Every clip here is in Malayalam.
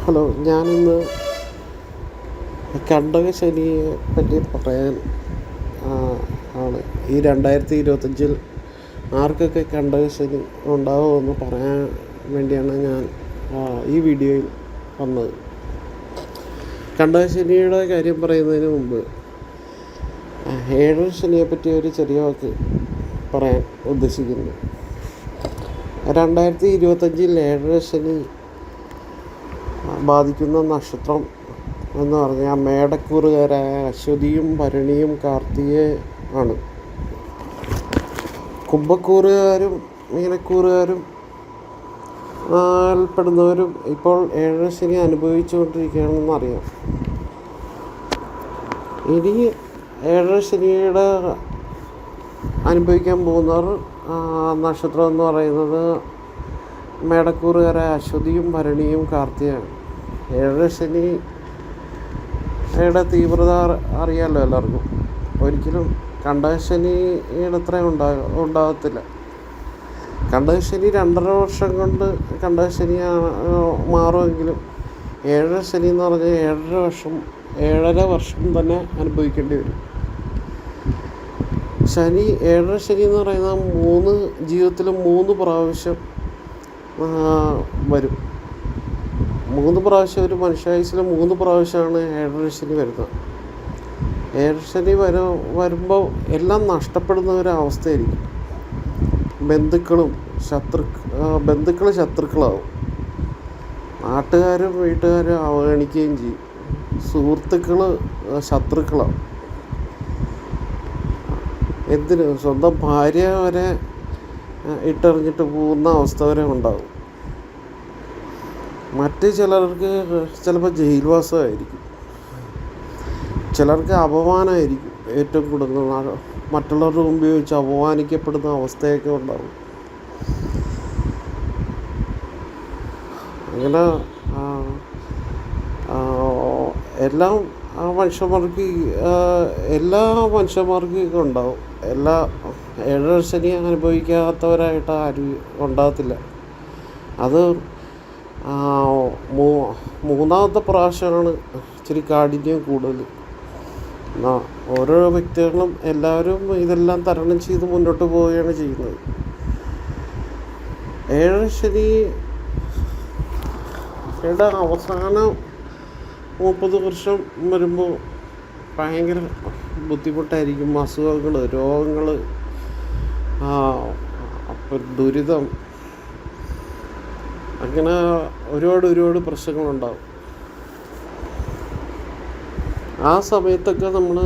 ഹലോ, ഞാനിന്ന് കണ്ടകശനിയെ പറ്റി പറയാൻ ആണ്. ഈ 2025 ആർക്കൊക്കെ കണ്ടകശനി ഉണ്ടാവുമെന്ന് പറയാൻ വേണ്ടിയാണ് ഞാൻ ഈ വീഡിയോയിൽ വന്നത്. കണ്ടകശനിയുടെ കാര്യം പറയുന്നതിന് മുമ്പ് ഏഴര ശനിയെ പറ്റി ഒരു ചെറിയ വാക്ക് പറയാൻ ഉദ്ദേശിക്കുന്നു. 2025 ഏഴര ശനി ബാധിക്കുന്ന നക്ഷത്രം എന്ന് പറഞ്ഞാൽ മേടക്കൂറുകാരായ അശ്വതിയും ഭരണിയും കാർത്തികയും ആണ്. കുംഭക്കൂറുകാരും മീനക്കൂറുകാരും പെടുന്നവരും ഇപ്പോൾ ഏഴര ശനി അനുഭവിച്ചുകൊണ്ടിരിക്കുകയാണെന്ന് അറിയാം. ഇനി ഏഴര ശനിയുടെ അനുഭവിക്കാൻ പോകുന്നവർ നക്ഷത്രം എന്ന് പറയുന്നത് മേടക്കൂറുകാരായ അശ്വതിയും ഭരണിയും കാർത്തികയാണ്. ഏഴര ശനിയുടെ തീവ്രത അറിയാമല്ലോ എല്ലാവർക്കും. ഒരിക്കലും കണ്ടകശനിയുടെ അത്രയും ഉണ്ടാകത്തില്ല. കണ്ടകശനി 2.5 വർഷം കൊണ്ട് കണ്ടകശനി മാറുമെങ്കിലും ഏഴര ശനി എന്ന് പറഞ്ഞാൽ 7.5 വർഷം തന്നെ അനുഭവിക്കേണ്ടി വരും. ഏഴര ശനി എന്ന് പറയുന്നത് ജീവിതത്തിൽ 3 പ്രാവശ്യം വരും. 3 പ്രാവശ്യം ഒരു മനുഷ്യായുസ്സിൽ 3 പ്രാവശ്യമാണ് ഏഴര ശനി വരുന്നത്. ഏഴര ശനി വരുമ്പോൾ എല്ലാം നഷ്ടപ്പെടുന്ന ഒരവസ്ഥയായിരിക്കും. ബന്ധുക്കൾ ശത്രുക്കളാവും. നാട്ടുകാരും വീട്ടുകാരും അവഗണിക്കുകയും ചെയ്യും. സുഹൃത്തുക്കൾ ശത്രുക്കളാവും. എന്തിന് സ്വന്തം ഭാര്യ വരെ ഇട്ടെറിഞ്ഞിട്ട് പോകുന്ന അവസ്ഥ വരെ ഉണ്ടാകും. മറ്റ് ചിലർക്ക് ചിലപ്പോൾ ജയിൽവാസമായിരിക്കും. ചിലർക്ക് അപമാനമായിരിക്കും. ഏറ്റവും കൂടുതൽ മറ്റുള്ളവരുടെ മുമ്പിൽ വെച്ച് അപമാനിക്കപ്പെടുന്ന അവസ്ഥയൊക്കെ ഉണ്ടാകും. അങ്ങനെ എല്ലാ മനുഷ്യന്മാർക്കും ഉണ്ടാവും. ഏഴര ശനി അനുഭവിക്കാത്തവരായിട്ട് ആരും ഉണ്ടാകത്തില്ല. അത് മൂന്നാമത്തെ പ്രാവശ്യമാണ് ഇച്ചിരി കാഠിന്യം കൂടുതൽ. ഓരോ വ്യക്തികളും എല്ലാവരും ഇതെല്ലാം തരണം ചെയ്ത് മുന്നോട്ട് പോവുകയാണ് ചെയ്യുന്നത്. ഏഴര ശനിയുടെ അവസാനം 30 വർഷം വരുമ്പോൾ ഭയങ്കര ബുദ്ധിമുട്ടായിരിക്കും. അസുഖങ്ങൾ, രോഗങ്ങൾ, ദുരിതം, അങ്ങനെ ഒരുപാട് പ്രശ്നങ്ങളുണ്ടാകും. ആ സമയത്തൊക്കെ നമ്മൾ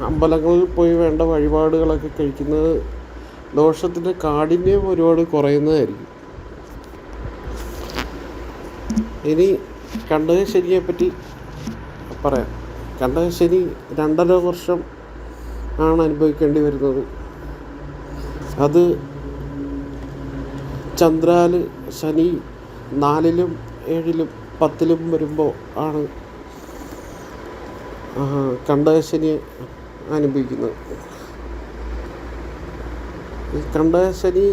അമ്പലങ്ങളിൽ പോയി വേണ്ട വഴിപാടുകളൊക്കെ കഴിക്കുന്നത് ദോഷത്തിൻ്റെ കാഠിന്യം ഒരുപാട് കുറയുന്നതായിരിക്കും. ഇനി കണ്ടകശനിയെ പറ്റി പറയാം. കണ്ടകശനി 2.5 വർഷം ആണ് അനുഭവിക്കേണ്ടി വരുന്നത്. അത് ചന്ദ്രാല് ശനി 4-ലും 7-ലും 10-ലും വരുമ്പോൾ ആണ് കണ്ടകശനി അനുഭവിക്കുന്നത്. ഈ കണ്ടകശനി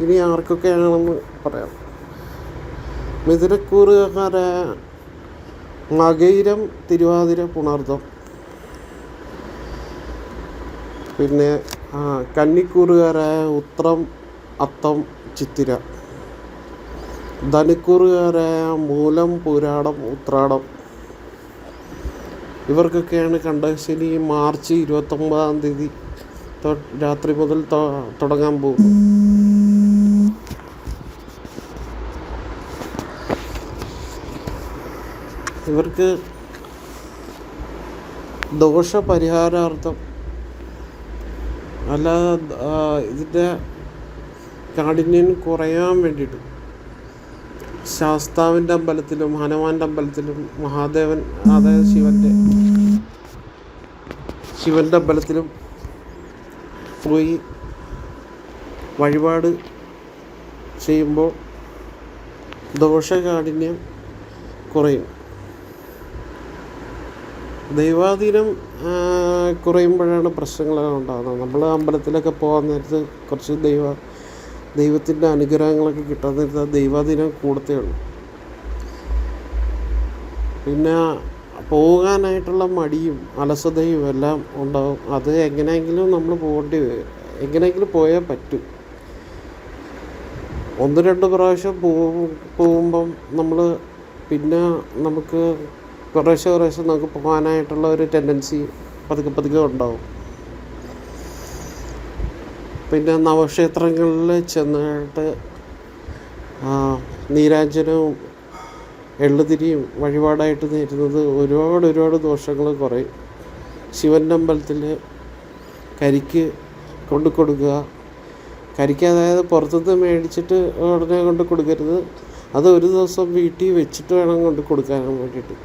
ഇനി ആർക്കൊക്കെയാണെന്ന് പറയാം. മിഥുനക്കൂറുകാരായ മകയിരം, തിരുവാതിര, പുണർദം, പിന്നെ കന്നിക്കൂറുകാരായ ഉത്രം, അത്തം, ചിത്തിര, ധനുക്കൂറുകാരായ മൂലം, പൂരാടം, ഉത്രാടം, ഇവർക്കൊക്കെയാണ് കണ്ടകശനി മാർച്ച് 29-ാം തീയതി രാത്രി മുതൽ തുടങ്ങാൻ പോകുന്നത്. ഇവർക്ക് ദോഷപരിഹാരാർത്ഥം അല്ലാതെ ഇതിൻ്റെ കാഠിന്യം കുറയാൻ വേണ്ടിയിട്ട് ശാസ്താവിൻ്റെ അമ്പലത്തിലും ഹനുമാൻ്റെ അമ്പലത്തിലും മഹാദേവൻ, അതായത് ശിവൻ്റെ അമ്പലത്തിലും പോയി വഴിപാട് ചെയ്യുമ്പോൾ ദോഷകാഠിന്യം കുറയും. ദൈവാധീനം കുറയുമ്പോഴാണ് പ്രശ്നങ്ങളൊക്കെ ഉണ്ടാകുന്നത്. നമ്മൾ അമ്പലത്തിലൊക്കെ പോകാൻ നേരത്ത് കുറച്ച് ദൈവത്തിൻ്റെ അനുഗ്രഹങ്ങളൊക്കെ കിട്ടാൻ നേരത്ത് ദൈവാധീനം കൂടത്തേ ഉള്ളൂ. പിന്നെ പോകാനായിട്ടുള്ള മടിയും അലസതയും എല്ലാം ഉണ്ടാവും. അത് എങ്ങനെയെങ്കിലും നമ്മൾ പോകേണ്ടി വരും, എങ്ങനെയെങ്കിലും പോയാൽ പറ്റും. 1-2 പ്രാവശ്യം പോകുമ്പം നമ്മൾ പിന്നെ നമുക്ക് കുറേശ്ശെ നമുക്ക് പോകാനായിട്ടുള്ള ഒരു ടെൻഡൻസി പതുക്കെ ഉണ്ടാവും. പിന്നെ നവക്ഷേത്രങ്ങളിൽ ചെന്നിട്ട് നീരാഞ്ജനവും എള്ളുതിരിയും വഴിപാടായിട്ട് നേരുന്നത് ഒരുപാട് ദോഷങ്ങൾ കുറയും. ശിവൻ്റെ അമ്പലത്തിൽ കരിക്ക് കൊണ്ട് കൊടുക്കുക. കരിക്ക് അതായത് പുറത്തുനിന്ന് മേടിച്ചിട്ട് ഉടനെ കൊണ്ട് കൊടുക്കരുത്. അത് ഒരു ദിവസം വീട്ടിൽ വെച്ചിട്ട് വേണം കൊണ്ട് കൊടുക്കാൻ വേണ്ടിയിട്ട്.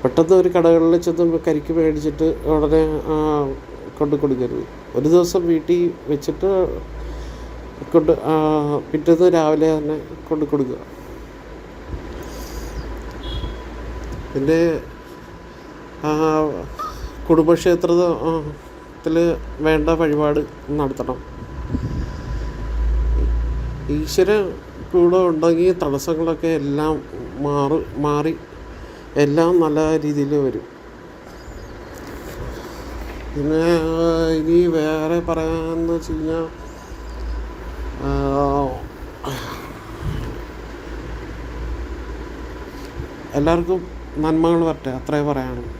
പെട്ടെന്ന് ഒരു കടകളിൽ ചെന്ന് കരിക്ക് മേടിച്ചിട്ട് ഉടനെ കൊണ്ട് കൊടുക്കരുത്. ഒരു ദിവസം വീട്ടിൽ വെച്ചിട്ട് പിറ്റേന്ന് രാവിലെ തന്നെ കൊണ്ട് കൊടുക്കുക. പിന്നെ കുടുംബക്ഷേത്രത്തിൽ വേണ്ട വഴിപാട് നടത്തണം. ഈശ്വരൻ കൂടെ ഉണ്ടെങ്കിൽ തടസ്സങ്ങളൊക്കെ എല്ലാം മാറി എല്ലാം നല്ല രീതിയിൽ വരും. പിന്നെ ഇനി വേറെ പറയാമെന്ന് വെച്ച് കഴിഞ്ഞാൽ എല്ലാവർക്കും നന്മകൾ വരട്ടെ, അത്രേ പറയാനുള്ളൂ.